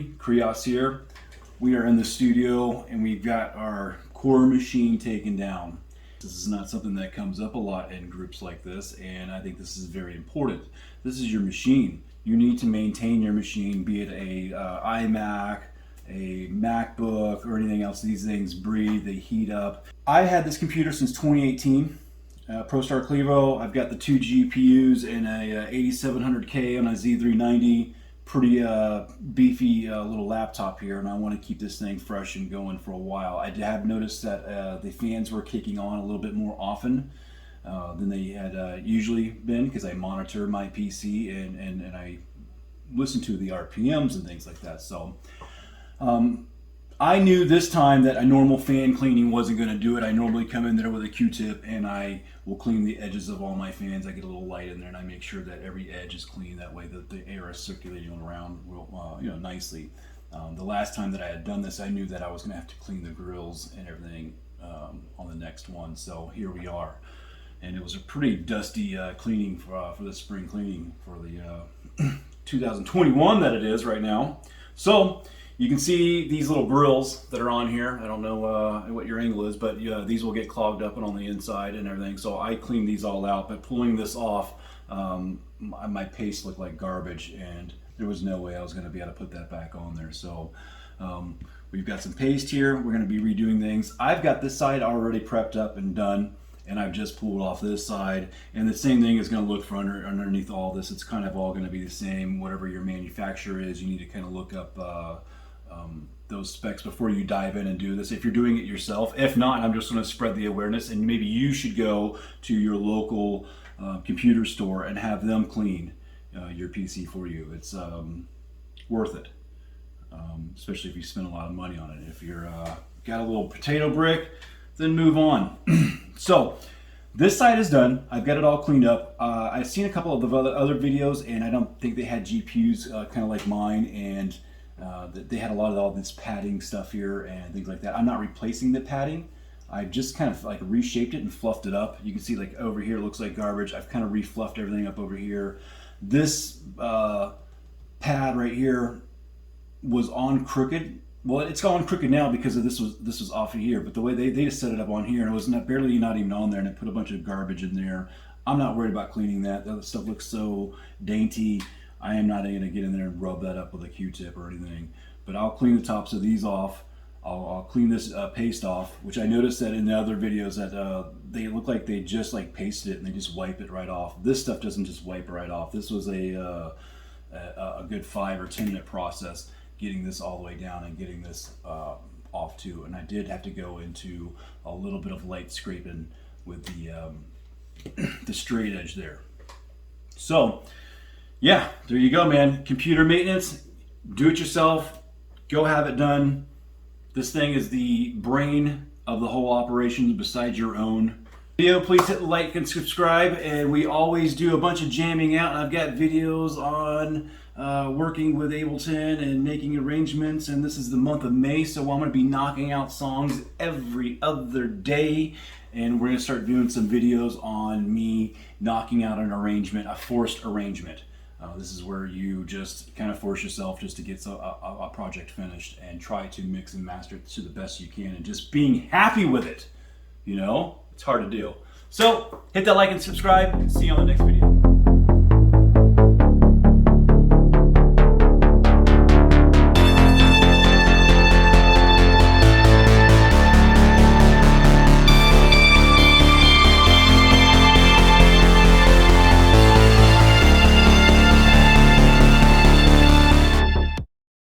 everybody, Krios here. We are in the studio and we've got our core machine taken down. This is not something that comes up a lot in groups like this, and I think this is very important. This is your machine. You need to maintain your machine, be it a iMac, a MacBook, or anything else. These things breathe, they heat up. I've had this computer since 2018. Prostar Clevo. I've got the 2 GPUs and a 8700K on a Z390. Pretty beefy little laptop here, and I want to keep this thing fresh and going for a while. I have noticed that the fans were kicking on a little bit more often than they had usually been, because I monitor my PC and I listen to the RPMs and things like that. So I knew this time that a normal fan cleaning wasn't going to do it. I normally come in there with a Q-tip and I will clean the edges of all my fans. I get a little light in there and I make sure that every edge is clean. That way that the air is circulating around nicely. The last time that I had done this, I knew that I was going to have to clean the grills and everything on the next one. So here we are. And it was a pretty dusty cleaning for the spring cleaning for the 2021 that it is right now. So you can see these little grills that are on here. I don't know what your angle is, but these will get clogged up and on the inside and everything. So I cleaned these all out, but pulling this off, my paste looked like garbage, and there was no way I was going to be able to put that back on there. So we've got some paste here. We're going to be redoing things. I've got this side already prepped up and done, and I've just pulled off this side, and the same thing is going to look for underneath all this. It's kind of all going to be the same. Whatever your manufacturer is, you need to kind of look up those specs before you dive in and do this, if you're doing it yourself. If not, I'm just going to spread the awareness, and maybe you should go to your local computer store and have them clean your PC for you. It's worth it, especially if you spend a lot of money on it. If you're got a little potato brick, then move on. So this side is done. I've got it all cleaned up. I've seen a couple of the other videos, and I don't think they had GPUs kind of like mine, and they had a lot of all this padding stuff here and things like that. I'm not replacing the padding. I just kind of like reshaped it and fluffed it up. You can see like over here it looks like garbage. I've kind of refluffed everything up over here. This pad right here was on crooked. Well, it's gone crooked now because of this was off of here, but the way they just set it up on here, and it was barely not even on there, and it put a bunch of garbage in there. I'm not worried about cleaning that. That stuff looks so dainty. I am not going to get in there and rub that up with a Q-tip or anything, but I'll clean the tops of these off. I'll clean this paste off, which I noticed that in the other videos that they look like they just like pasted it and they just wipe it right off. This stuff doesn't just wipe right off. This was a good 5 or 10 minute process getting this all the way down and getting this off too. And I did have to go into a little bit of light scraping with the straight edge there. So yeah, there you go, man. Computer maintenance, do it yourself, go have it done. This thing is the brain of the whole operation besides your own. Video, please hit like and subscribe, and we always do a bunch of jamming out, and I've got videos on working with Ableton and making arrangements, and this is the month of May, so I'm going to be knocking out songs every other day, and we're going to start doing some videos on me knocking out an arrangement, a forced arrangement. This is where you just kind of force yourself just to get a project finished and try to mix and master it to the best you can, and just being happy with it. You know, it's hard to do. So hit that like and subscribe, and see you on the next video.